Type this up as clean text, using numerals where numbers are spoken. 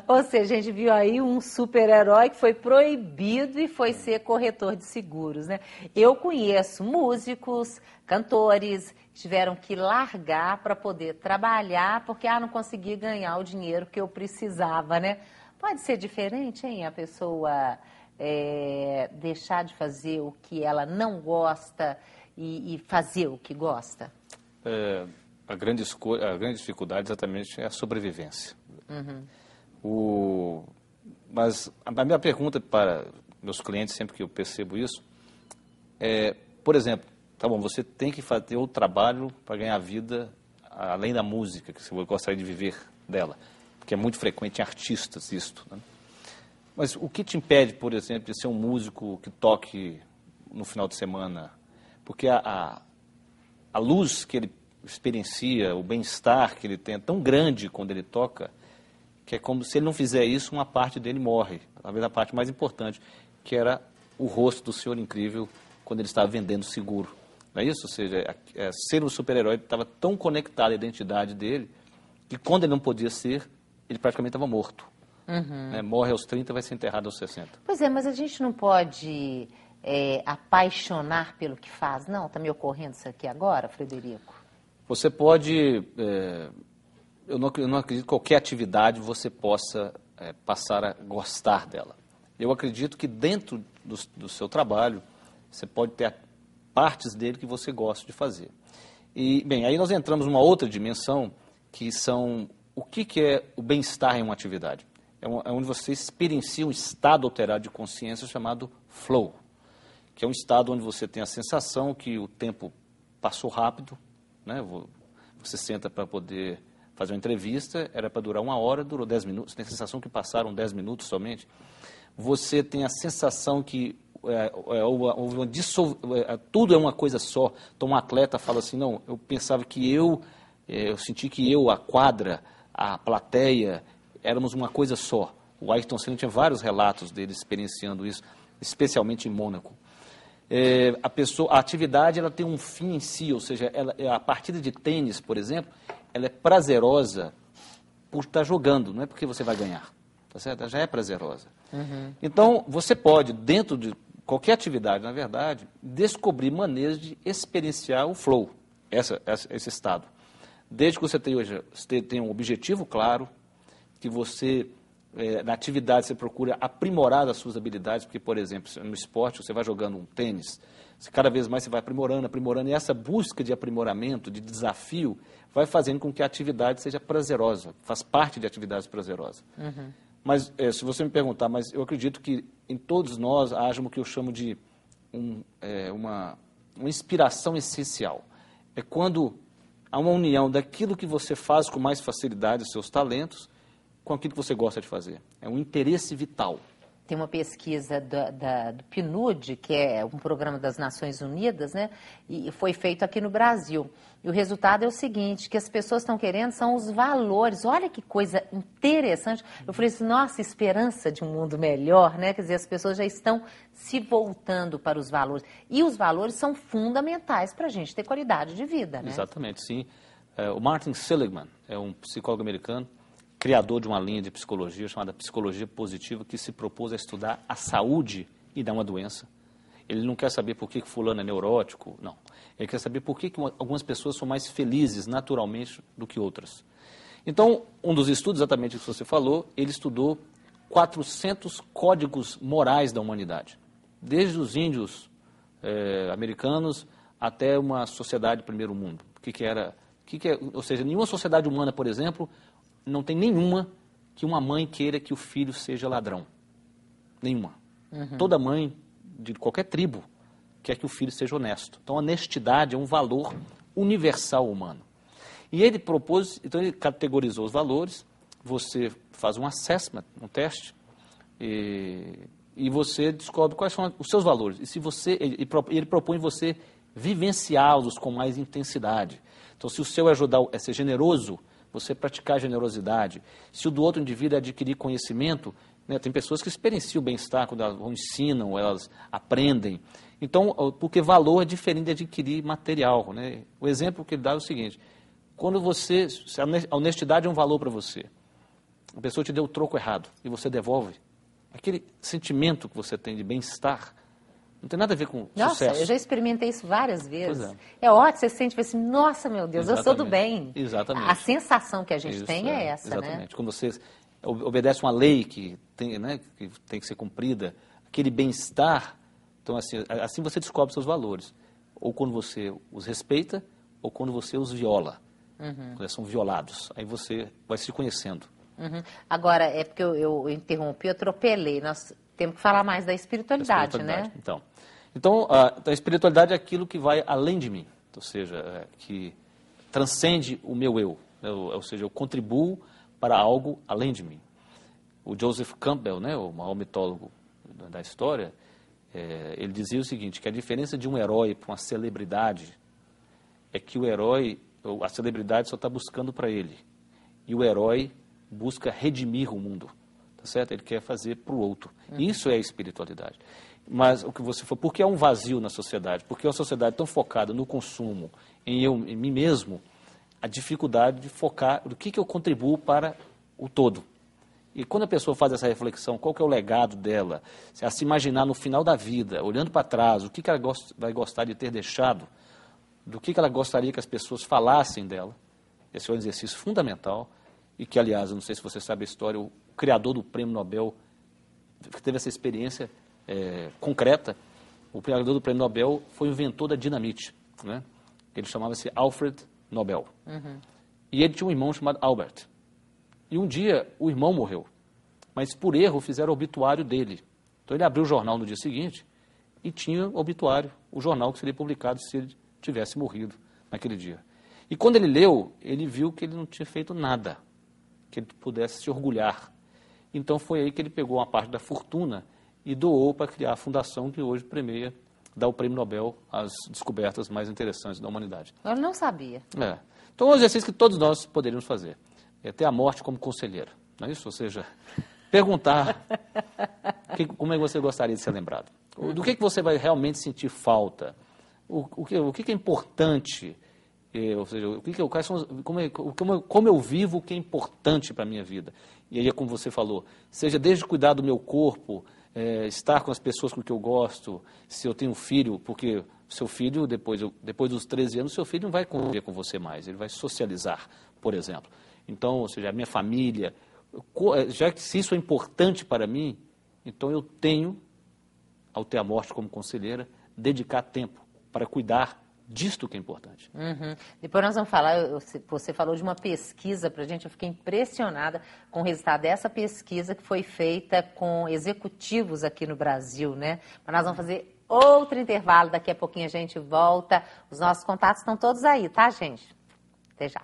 Ou seja, a gente viu aí um super-herói que foi proibido e foi ser corretor de seguros, né? Eu conheço músicos, cantores, que tiveram que largar para poder trabalhar porque não consegui ganhar o dinheiro que eu precisava, né? Pode ser diferente, hein? A pessoa deixar de fazer o que ela não gosta e fazer o que gosta? A grande dificuldade exatamente é a sobrevivência. Mas a minha pergunta para meus clientes, sempre que eu percebo isso, por exemplo, tá bom, você tem que fazer o trabalho para ganhar vida além da música, que você gostaria de viver dela, porque é muito frequente em artistas isto, né? Mas o que te impede, por exemplo, de ser um músico que toque no final de semana? Porque a luz que ele experiencia, o bem-estar que ele tem é tão grande quando ele toca, que é como se ele não fizer isso, uma parte dele morre. Talvez a parte mais importante, que era o rosto do Senhor incrível quando ele estava vendendo seguro. Não é isso? Ou seja, ser um super-herói estava tão conectado à identidade dele, que quando ele não podia ser, ele praticamente estava morto. Morre aos 30, vai ser enterrado aos 60. Pois é, mas a gente não pode apaixonar pelo que faz, não? Está me ocorrendo isso aqui agora, Frederico? Você pode... eu não acredito que qualquer atividade você possa passar a gostar dela. Eu acredito que dentro do seu trabalho, você pode ter partes dele que você gosta de fazer. E, bem, aí nós entramos numa outra dimensão, que são o que é o bem-estar em uma atividade. É onde você experiencia um estado alterado de consciência chamado flow, que é um estado onde você tem a sensação que o tempo passou rápido, né? Você senta para poder fazer uma entrevista, era para durar 1 hora, durou 10 minutos, tem a sensação que passaram 10 minutos somente. Você tem a sensação que tudo é uma coisa só. Então um atleta fala assim, não, eu pensava que eu senti que a quadra, a plateia, éramos uma coisa só. O Ayrton Senna tinha vários relatos dele experienciando isso, especialmente em Mônaco. A atividade ela tem um fim em si, ou seja, a partida de tênis, por exemplo, ela é prazerosa por estar jogando, não é porque você vai ganhar, tá certo? Ela já é prazerosa. Então, você pode, dentro de qualquer atividade, na verdade, descobrir maneiras de experienciar o flow, esse estado. Desde que você tenha um objetivo claro, que você, na atividade, você procura aprimorar as suas habilidades, porque, por exemplo, no esporte, você vai jogando um tênis, cada vez mais você vai aprimorando, e essa busca de aprimoramento, de desafio, vai fazendo com que a atividade seja prazerosa, faz parte de atividades prazerosas. Mas, se você me perguntar, mas eu acredito que em todos nós haja o que eu chamo de uma inspiração essencial. É quando há uma união daquilo que você faz com mais facilidade, os seus talentos, com aquilo que você gosta de fazer. É um interesse vital. Tem uma pesquisa do PNUD, que é um programa das Nações Unidas, né? E foi feito aqui no Brasil. E o resultado é o seguinte, que as pessoas estão querendo são os valores. Olha que coisa interessante. Eu falei assim, nossa, esperança de um mundo melhor, né? Quer dizer, as pessoas já estão se voltando para os valores. E os valores são fundamentais para a gente ter qualidade de vida, né? Exatamente, sim. O Martin Seligman é um psicólogo americano, criador de uma linha de psicologia chamada psicologia positiva, que se propôs a estudar a saúde e não a doença. Ele não quer saber por que fulano é neurótico, não. Ele quer saber por que algumas pessoas são mais felizes naturalmente do que outras. Então, um dos estudos, exatamente o que você falou, ele estudou 400 códigos morais da humanidade. Desde os índios americanos até uma sociedade de primeiro mundo. Ou seja, nenhuma sociedade humana, por exemplo, não tem nenhuma que uma mãe queira que o filho seja ladrão. Nenhuma. Toda mãe de qualquer tribo quer que o filho seja honesto. Então, a honestidade é um valor universal humano. E ele propôs, então ele categorizou os valores, você faz um assessment, um teste, e você descobre quais são os seus valores. E se ele propõe você vivenciá-los com mais intensidade. Então, se o seu é ser generoso, você praticar generosidade. Se o do outro indivíduo é adquirir conhecimento, né, tem pessoas que experienciam o bem-estar quando elas ensinam, elas aprendem. Então, porque valor é diferente de adquirir material, né? O exemplo que ele dá é o seguinte, se a honestidade é um valor para você, a pessoa te deu o troco errado e você devolve, aquele sentimento que você tem de bem-estar não tem nada a ver com sucesso. Nossa, eu já experimentei isso várias vezes. Pois é ótimo, você sente assim, nossa, meu Deus, eu sou do bem. Exatamente. A sensação que a gente tem é essa, exatamente. né? Quando você obedece uma lei que tem que ser cumprida, aquele bem-estar, então assim você descobre seus valores. Ou quando você os respeita, ou quando você os viola. Quando eles são violados. Aí você vai se conhecendo. Agora, é porque eu interrompi, eu atropelei. Nós temos que falar mais da espiritualidade, né? Então, a espiritualidade é aquilo que vai além de mim. Ou seja, que transcende o meu eu. Ou seja, eu contribuo para algo além de mim. O Joseph Campbell, né, o maior mitólogo da história, ele dizia o seguinte, que a diferença de um herói para uma celebridade é que o herói, a celebridade só está buscando para ele. E o herói busca redimir o mundo. Tá certo? Ele quer fazer para o outro. Isso é a espiritualidade. Mas o que você falou, por que há um vazio na sociedade? Porque é uma sociedade tão focada no consumo, em mim mesmo, a dificuldade de focar no que eu contribuo para o todo. E quando a pessoa faz essa reflexão, qual que é o legado dela? A se imaginar no final da vida, olhando para trás, o que ela vai gostar de ter deixado, do que ela gostaria que as pessoas falassem dela. Esse é um exercício fundamental e que, aliás, eu não sei se você sabe a história, o criador do Prêmio Nobel que teve essa experiência concreta. O criador do Prêmio Nobel foi o inventor da dinamite, né? Ele chamava-se Alfred Nobel. E ele tinha um irmão chamado Albert. E um dia o irmão morreu, mas por erro fizeram o obituário dele. Então ele abriu o jornal no dia seguinte e tinha o obituário, o jornal que seria publicado se ele tivesse morrido naquele dia. E quando ele leu, ele viu que ele não tinha feito nada, que ele pudesse se orgulhar. Então foi aí que ele pegou uma parte da fortuna e doou para criar a fundação que hoje premia, dá o Prêmio Nobel às descobertas mais interessantes da humanidade. Eu não sabia. Então é um exercício que todos nós poderíamos fazer. É ter a morte como conselheira, não é isso? Ou seja, perguntar como é que você gostaria de ser lembrado. Do que você vai realmente sentir falta? O que é importante? Ou seja, como eu vivo o que é importante para a minha vida? E aí é como você falou, seja desde cuidar do meu corpo, estar com as pessoas com que eu gosto, se eu tenho um filho, porque seu filho, depois dos 13 anos, seu filho não vai conviver com você mais, ele vai socializar, por exemplo. Então, ou seja, a minha família, já que se isso é importante para mim, então eu tenho, ao ter a morte como conselheira, dedicar tempo para cuidar disto que é importante. Depois nós vamos falar, você falou de uma pesquisa para a gente, eu fiquei impressionada com o resultado dessa pesquisa que foi feita com executivos aqui no Brasil, né? Mas nós vamos fazer outro intervalo, daqui a pouquinho a gente volta. Os nossos contatos estão todos aí, tá, gente? Até já.